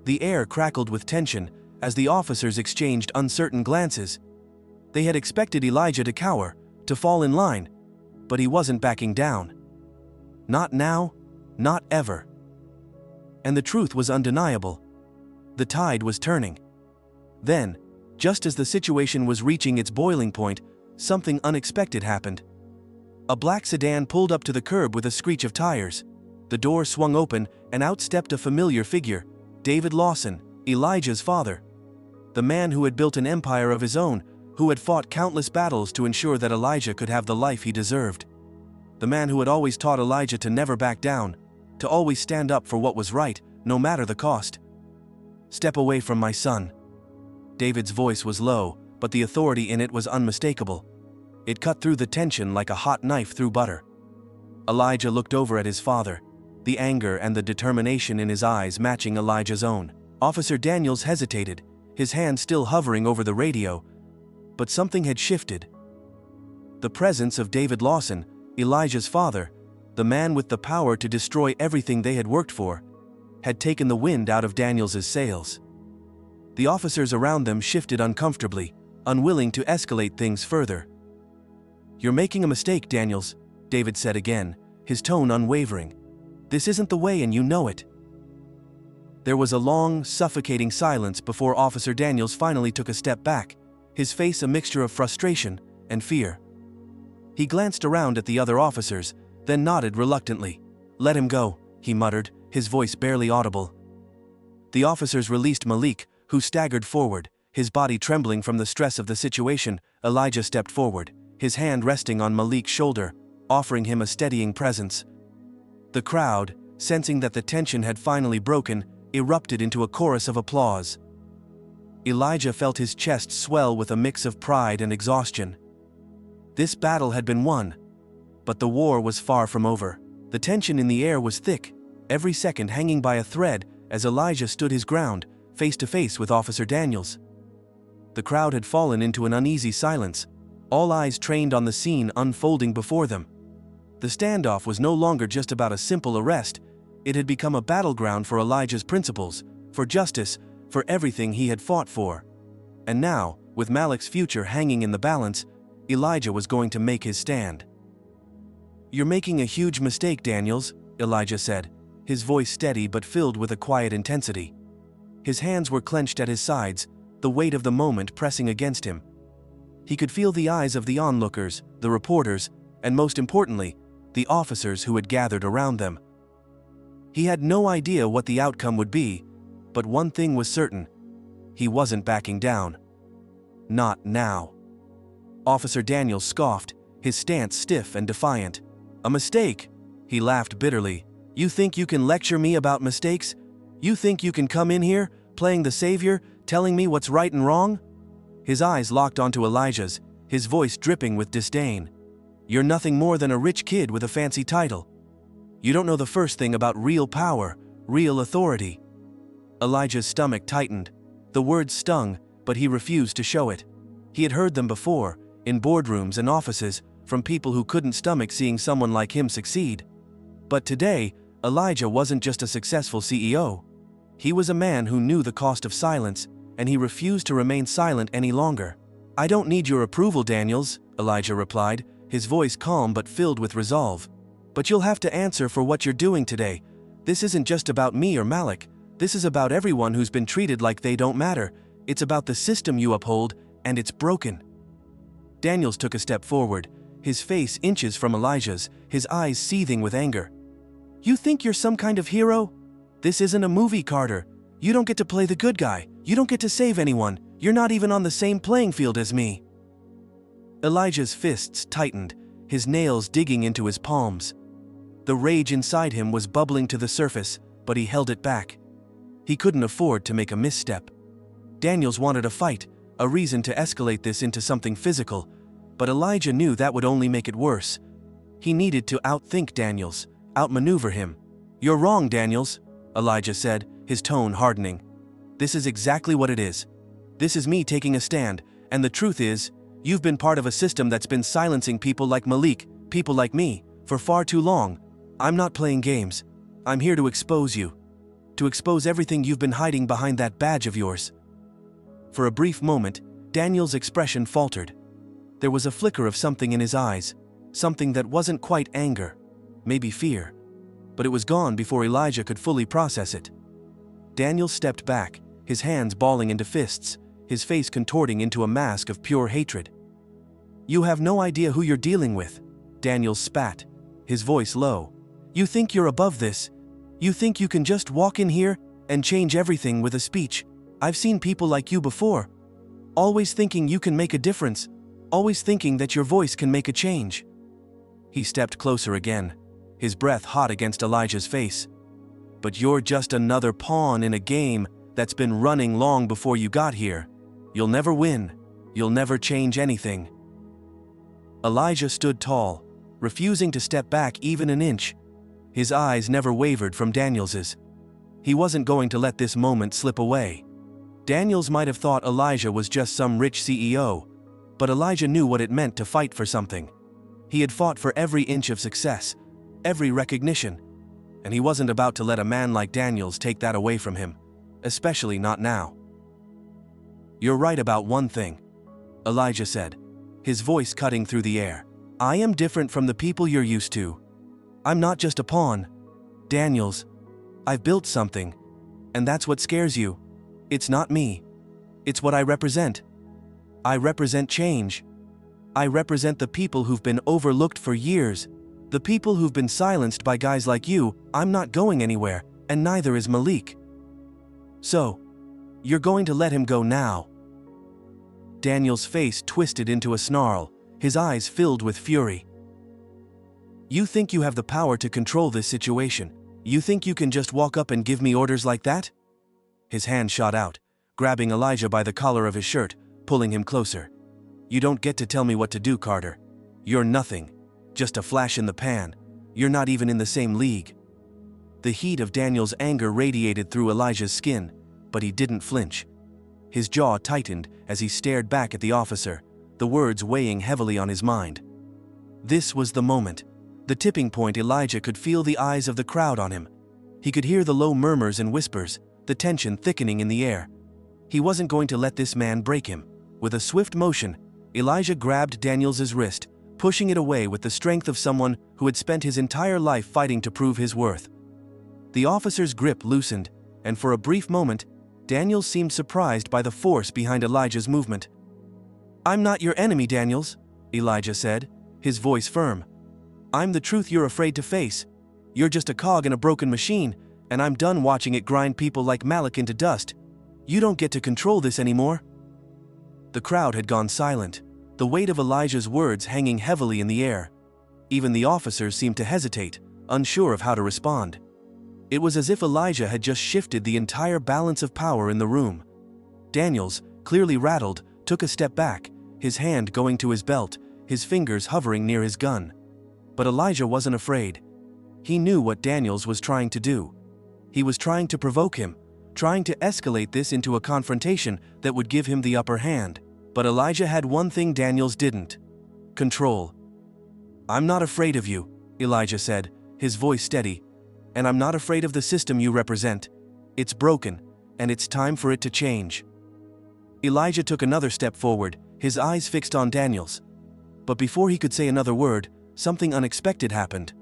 The air crackled with tension as the officers exchanged uncertain glances. They had expected Elijah to cower, to fall in line, but he wasn't backing down. Not now, not ever. And the truth was undeniable. The tide was turning. Then, just as the situation was reaching its boiling point, something unexpected happened. A black sedan pulled up to the curb with a screech of tires. The door swung open, and out stepped a familiar figure, David Lawson, Elijah's father. The man who had built an empire of his own, who had fought countless battles to ensure that Elijah could have the life he deserved. The man who had always taught Elijah to never back down, to always stand up for what was right, no matter the cost. "Step away from my son." David's voice was low, but the authority in it was unmistakable. It cut through the tension like a hot knife through butter. Elijah looked over at his father, the anger and the determination in his eyes matching Elijah's own. Officer Daniels hesitated, his hand still hovering over the radio, but something had shifted. The presence of David Lawson, Elijah's father, the man with the power to destroy everything they had worked for, had taken the wind out of Daniels's sails. The officers around them shifted uncomfortably, unwilling to escalate things further. "You're making a mistake, Daniels," David said again, his tone unwavering. "This isn't the way and you know it." There was a long, suffocating silence before Officer Daniels finally took a step back, his face a mixture of frustration and fear. He glanced around at the other officers, then nodded reluctantly. "Let him go," he muttered, his voice barely audible. The officers released Malik, who staggered forward, his body trembling from the stress of the situation. Elijah stepped forward, his hand resting on Malik's shoulder, offering him a steadying presence. The crowd, sensing that the tension had finally broken, erupted into a chorus of applause. Elijah felt his chest swell with a mix of pride and exhaustion. This battle had been won, but the war was far from over. The tension in the air was thick, every second hanging by a thread as Elijah stood his ground, face to face with Officer Daniels. The crowd had fallen into an uneasy silence, all eyes trained on the scene unfolding before them. The standoff was no longer just about a simple arrest, it had become a battleground for Elijah's principles, for justice, for everything he had fought for. And now, with Malik's future hanging in the balance, Elijah was going to make his stand. "You're making a huge mistake, Daniels," Elijah said, his voice steady but filled with a quiet intensity. His hands were clenched at his sides, the weight of the moment pressing against him. He could feel the eyes of the onlookers, the reporters, and most importantly, the officers who had gathered around them. He had no idea what the outcome would be, but one thing was certain: he wasn't backing down. Not now. Officer Daniels scoffed, his stance stiff and defiant. "A mistake?" He laughed bitterly. "You think you can lecture me about mistakes? You think you can come in here, playing the savior, telling me what's right and wrong?" His eyes locked onto Elijah's, his voice dripping with disdain. "You're nothing more than a rich kid with a fancy title. You don't know the first thing about real power, real authority." Elijah's stomach tightened. The words stung, but he refused to show it. He had heard them before, in boardrooms and offices, from people who couldn't stomach seeing someone like him succeed. But today, Elijah wasn't just a successful CEO. He was a man who knew the cost of silence, and he refused to remain silent any longer. "I don't need your approval, Daniels," Elijah replied, his voice calm but filled with resolve. "But you'll have to answer for what you're doing today. This isn't just about me or Malik. This is about everyone who's been treated like they don't matter. It's about the system you uphold, and it's broken." Daniels took a step forward, his face inches from Elijah's, his eyes seething with anger. "You think you're some kind of hero? This isn't a movie, Carter. You don't get to play the good guy. You don't get to save anyone. You're not even on the same playing field as me." Elijah's fists tightened, his nails digging into his palms. The rage inside him was bubbling to the surface, but he held it back. He couldn't afford to make a misstep. Daniels wanted a fight, a reason to escalate this into something physical, but Elijah knew that would only make it worse. He needed to outthink Daniels, outmaneuver him. "You're wrong, Daniels," Elijah said, his tone hardening. "This is exactly what it is. This is me taking a stand, and the truth is, you've been part of a system that's been silencing people like Malik, people like me, for far too long. I'm not playing games. I'm here to expose you. To expose everything you've been hiding behind that badge of yours." For a brief moment, Daniel's expression faltered. There was a flicker of something in his eyes, something that wasn't quite anger, maybe fear. but it was gone before Elijah could fully process it. Daniels stepped back, his hands balling into fists, his face contorting into a mask of pure hatred. "You have no idea who you're dealing with," Daniels spat, his voice low. "You think you're above this? You think you can just walk in here and change everything with a speech? I've seen people like you before. Always thinking you can make a difference, always thinking that your voice can make a change." He stepped closer again, his breath hot against Elijah's face. "But you're just another pawn in a game that's been running long before you got here. You'll never win. You'll never change anything." Elijah stood tall, refusing to step back even an inch. His eyes never wavered from Daniels's. He wasn't going to let this moment slip away. Daniels might have thought Elijah was just some rich CEO, but Elijah knew what it meant to fight for something. He had fought for every inch of success, every recognition, and he wasn't about to let a man like Daniels take that away from him, especially not now. "You're right about one thing," Elijah said, his voice cutting through the air. "I am different from the people you're used to. I'm not just a pawn. Daniels, I've built something, and that's what scares you. It's not me. It's what I represent. I represent change. I represent the people who've been overlooked for years, the people who've been silenced by guys like you. I'm not going anywhere, and neither is Malik. So, you're going to let him go now." Daniel's face twisted into a snarl, his eyes filled with fury. "You think you have the power to control this situation? You think you can just walk up and give me orders like that?" His hand shot out, grabbing Elijah by the collar of his shirt, pulling him closer. "You don't get to tell me what to do, Carter. You're nothing. Just a flash in the pan. You're not even in the same league." The heat of Daniel's anger radiated through Elijah's skin, but he didn't flinch. His jaw tightened as he stared back at the officer, the words weighing heavily on his mind. This was the moment, the tipping point. Elijah could feel the eyes of the crowd on him. He could hear the low murmurs and whispers, the tension thickening in the air. He wasn't going to let this man break him. With a swift motion, Elijah grabbed Daniels's wrist, pushing it away with the strength of someone who had spent his entire life fighting to prove his worth. The officer's grip loosened, and for a brief moment, Daniels seemed surprised by the force behind Elijah's movement. "I'm not your enemy, Daniels," Elijah said, his voice firm. "I'm the truth you're afraid to face. You're just a cog in a broken machine, and I'm done watching it grind people like Malik into dust. You don't get to control this anymore." The crowd had gone silent, the weight of Elijah's words hanging heavily in the air. Even the officers seemed to hesitate, unsure of how to respond. It was as if Elijah had just shifted the entire balance of power in the room. Daniels, clearly rattled, took a step back, his hand going to his belt, his fingers hovering near his gun. But Elijah wasn't afraid. He knew what Daniels was trying to do. He was trying to provoke him, trying to escalate this into a confrontation that would give him the upper hand. But Elijah had one thing Daniels didn't: control. "I'm not afraid of you," Elijah said, his voice steady, "and I'm not afraid of the system you represent. It's broken, and it's time for it to change." Elijah took another step forward, his eyes fixed on Daniels. But before he could say another word, something unexpected happened.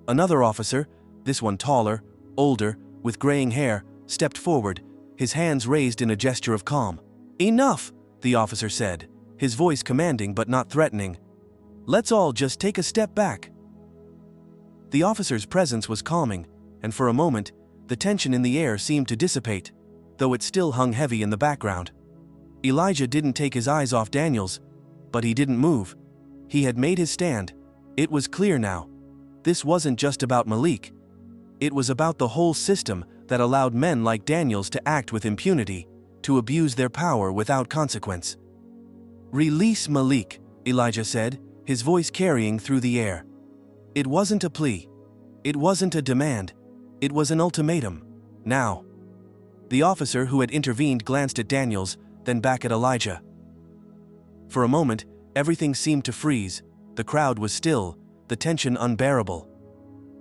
Another officer, this one taller, older, with graying hair, stepped forward, his hands raised in a gesture of calm. "Enough," the officer said, his voice commanding but not threatening. "Let's all just take a step back." The officer's presence was calming, and for a moment, the tension in the air seemed to dissipate, though it still hung heavy in the background. Elijah didn't take his eyes off Daniels, but he didn't move. He had made his stand. It was clear now. This wasn't just about Malik. It was about the whole system that allowed men like Daniels to act with impunity, to abuse their power without consequence. "Release Malik," Elijah said, his voice carrying through the air. It wasn't a plea. It wasn't a demand. It was an ultimatum. Now. The officer who had intervened glanced at Daniels, then back at Elijah. For a moment, everything seemed to freeze. The crowd was still, the tension unbearable.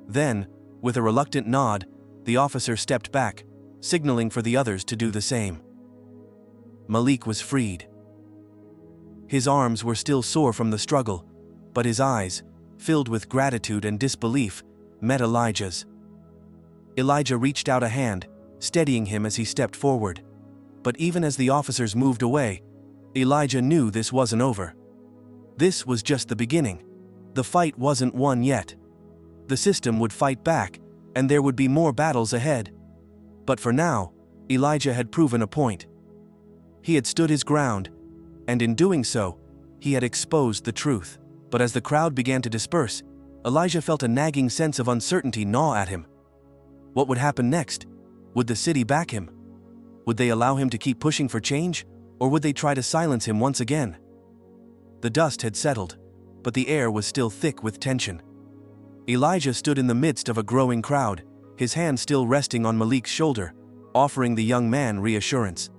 Then, with a reluctant nod, the officer stepped back, signaling for the others to do the same. Malik was freed. His arms were still sore from the struggle, but his eyes, filled with gratitude and disbelief, met Elijah's. Elijah reached out a hand, steadying him as he stepped forward. But even as the officers moved away, Elijah knew this wasn't over. This was just the beginning. The fight wasn't won yet. The system would fight back, and there would be more battles ahead. But for now, Elijah had proven a point. He had stood his ground, and in doing so, he had exposed the truth. But as the crowd began to disperse, Elijah felt a nagging sense of uncertainty gnaw at him. What would happen next? Would the city back him? Would they allow him to keep pushing for change, or would they try to silence him once again? The dust had settled, but the air was still thick with tension. Elijah stood in the midst of a growing crowd, his hand still resting on Malik's shoulder, offering the young man reassurance.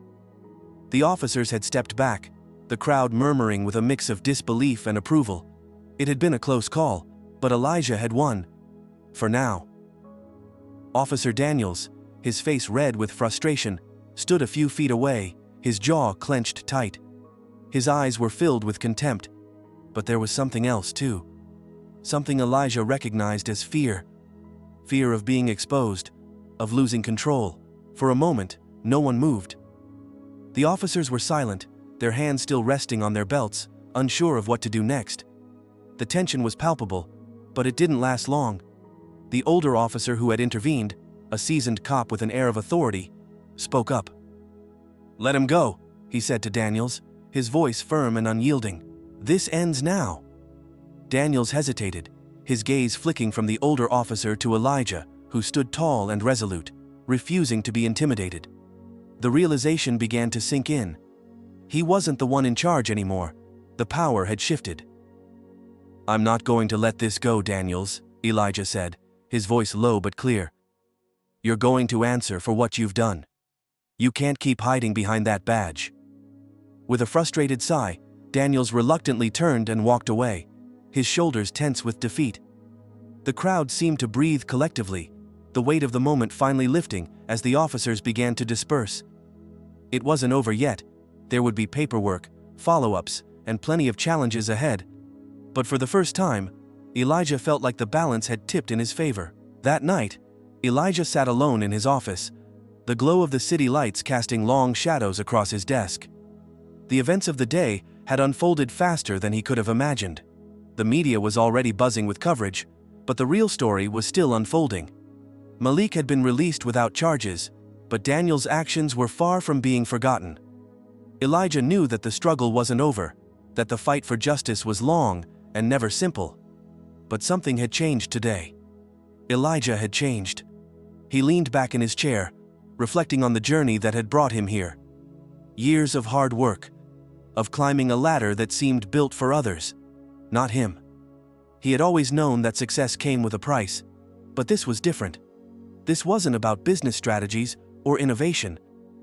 The officers had stepped back, the crowd murmuring with a mix of disbelief and approval. It had been a close call, but Elijah had won. For now. Officer Daniels, his face red with frustration, stood a few feet away, his jaw clenched tight. His eyes were filled with contempt. But there was something else too. Something Elijah recognized as fear. Fear of being exposed, of losing control. For a moment, no one moved. The officers were silent, their hands still resting on their belts, unsure of what to do next. The tension was palpable, but it didn't last long. The older officer who had intervened, a seasoned cop with an air of authority, spoke up. "Let him go," he said to Daniels, his voice firm and unyielding. "This ends now." Daniels hesitated, his gaze flicking from the older officer to Elijah, who stood tall and resolute, refusing to be intimidated. The realization began to sink in. He wasn't the one in charge anymore. The power had shifted. "I'm not going to let this go, Daniels," Elijah said, his voice low but clear. "You're going to answer for what you've done. You can't keep hiding behind that badge." With a frustrated sigh, Daniels reluctantly turned and walked away, his shoulders tense with defeat. The crowd seemed to breathe collectively, the weight of the moment finally lifting as the officers began to disperse. It wasn't over yet. There would be paperwork, follow-ups, and plenty of challenges ahead. But for the first time, Elijah felt like the balance had tipped in his favor. That night, Elijah sat alone in his office, the glow of the city lights casting long shadows across his desk. The events of the day had unfolded faster than he could have imagined. The media was already buzzing with coverage, but the real story was still unfolding. Malik had been released without charges, but Daniel's actions were far from being forgotten. Elijah knew that the struggle wasn't over, that the fight for justice was long and never simple. But something had changed today. Elijah had changed. He leaned back in his chair, reflecting on the journey that had brought him here. Years of hard work, of climbing a ladder that seemed built for others, not him. He had always known that success came with a price, but this was different. This wasn't about business strategies or innovation.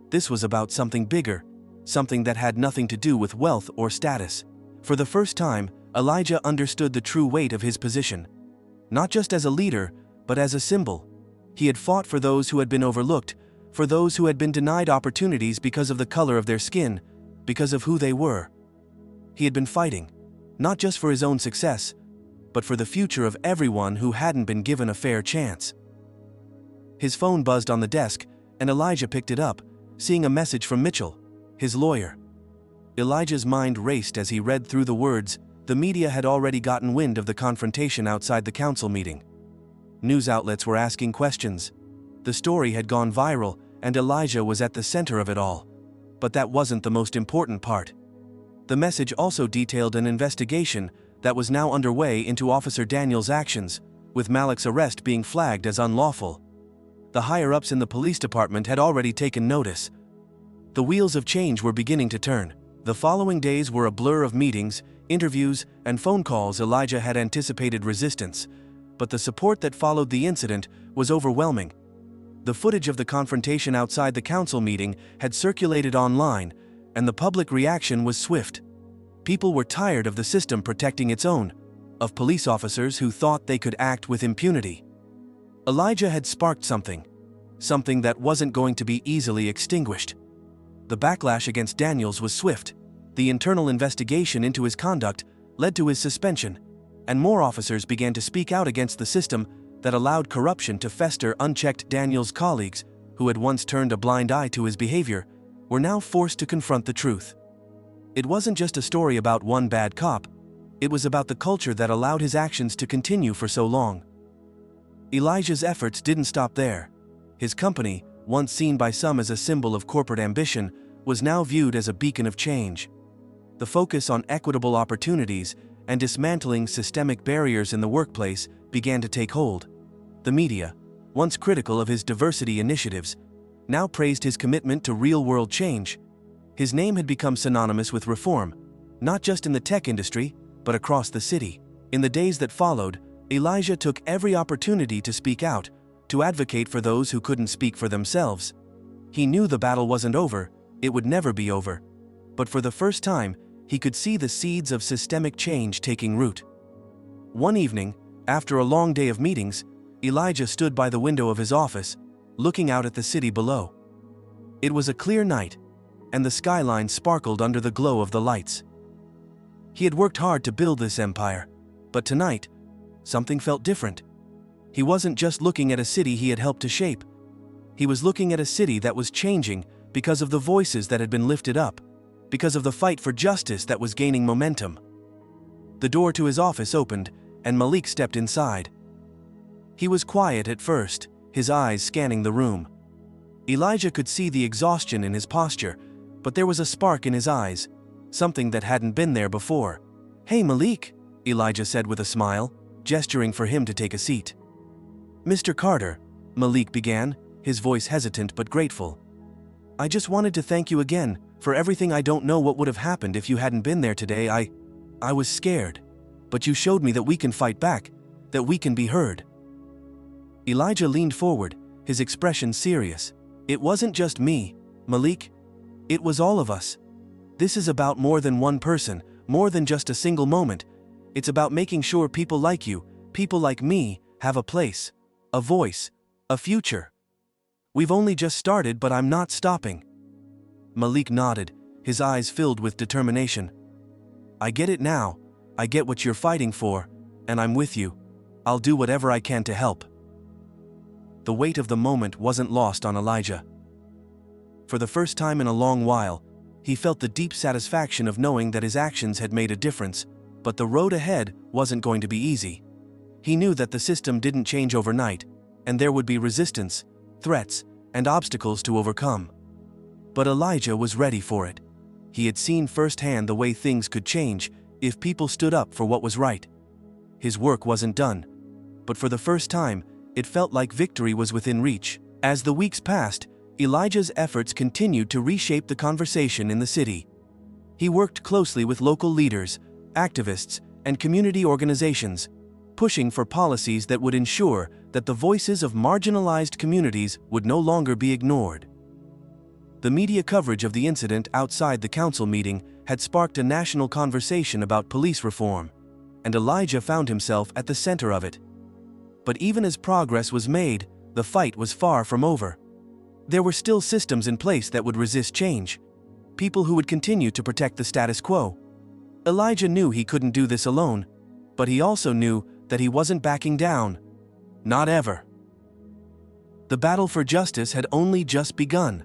This was about something bigger, something that had nothing to do with wealth or status. For the first time, Elijah understood the true weight of his position. Not just as a leader, but as a symbol. He had fought for those who had been overlooked, for those who had been denied opportunities because of the color of their skin, because of who they were. He had been fighting, not just for his own success, but for the future of everyone who hadn't been given a fair chance. His phone buzzed on the desk, and Elijah picked it up, seeing a message from Mitchell, his lawyer. Elijah's mind raced as he read through the words. The media had already gotten wind of the confrontation outside the council meeting. News outlets were asking questions. The story had gone viral, and Elijah was at the center of it all. But that wasn't the most important part. The message also detailed an investigation that was now underway into Officer Daniels' actions, with Malik's arrest being flagged as unlawful. The higher-ups in the police department had already taken notice. The wheels of change were beginning to turn. The following days were a blur of meetings, interviews, and phone calls. Elijah had anticipated resistance, but the support that followed the incident was overwhelming. The footage of the confrontation outside the council meeting had circulated online, and the public reaction was swift. People were tired of the system protecting its own, of police officers who thought they could act with impunity. Elijah had sparked something that wasn't going to be easily extinguished. The backlash against Daniels was swift. The internal investigation into his conduct led to his suspension, and more officers began to speak out against the system that allowed corruption to fester unchecked. Daniels' colleagues, who had once turned a blind eye to his behavior, were now forced to confront the truth. It wasn't just a story about one bad cop, it was about the culture that allowed his actions to continue for so long. Elijah's efforts didn't stop there. His company, once seen by some as a symbol of corporate ambition, was now viewed as a beacon of change. The focus on equitable opportunities and dismantling systemic barriers in the workplace began to take hold. The media, once critical of his diversity initiatives, now praised his commitment to real-world change. His name had become synonymous with reform, not just in the tech industry, but across the city. In the days that followed, Elijah took every opportunity to speak out, to advocate for those who couldn't speak for themselves. He knew the battle wasn't over, it would never be over. But for the first time, he could see the seeds of systemic change taking root. One evening, after a long day of meetings, Elijah stood by the window of his office, looking out at the city below. It was a clear night, and the skyline sparkled under the glow of the lights. He had worked hard to build this empire, but tonight, something felt different. He wasn't just looking at a city he had helped to shape. He was looking at a city that was changing because of the voices that had been lifted up, because of the fight for justice that was gaining momentum. The door to his office opened, and Malik stepped inside. He was quiet at first, his eyes scanning the room. Elijah could see the exhaustion in his posture, but there was a spark in his eyes, something that hadn't been there before. "Hey Malik," Elijah said with a smile, gesturing for him to take a seat. "Mr. Carter," Malik began, his voice hesitant but grateful. "I just wanted to thank you again for everything. I don't know what would have happened if you hadn't been there today. I was scared. But you showed me that we can fight back, that we can be heard." Elijah leaned forward, his expression serious. "It wasn't just me, Malik. It was all of us. This is about more than one person, more than just a single moment. It's about making sure people like you, people like me, have a place, a voice, a future. We've only just started, but I'm not stopping." Malik nodded, his eyes filled with determination. "I get it now. I get what you're fighting for, and I'm with you. I'll do whatever I can to help." The weight of the moment wasn't lost on Elijah. For the first time in a long while, he felt the deep satisfaction of knowing that his actions had made a difference, but the road ahead wasn't going to be easy. He knew that the system didn't change overnight, and there would be resistance, threats, and obstacles to overcome. But Elijah was ready for it. He had seen firsthand the way things could change if people stood up for what was right. His work wasn't done, but for the first time, it felt like victory was within reach. As the weeks passed, Elijah's efforts continued to reshape the conversation in the city. He worked closely with local leaders, activists, and community organizations, pushing for policies that would ensure that the voices of marginalized communities would no longer be ignored. The media coverage of the incident outside the council meeting had sparked a national conversation about police reform, and Elijah found himself at the center of it. But even as progress was made, the fight was far from over. There were still systems in place that would resist change, people who would continue to protect the status quo. Elijah knew he couldn't do this alone, but he also knew that he wasn't backing down. Not ever. The battle for justice had only just begun.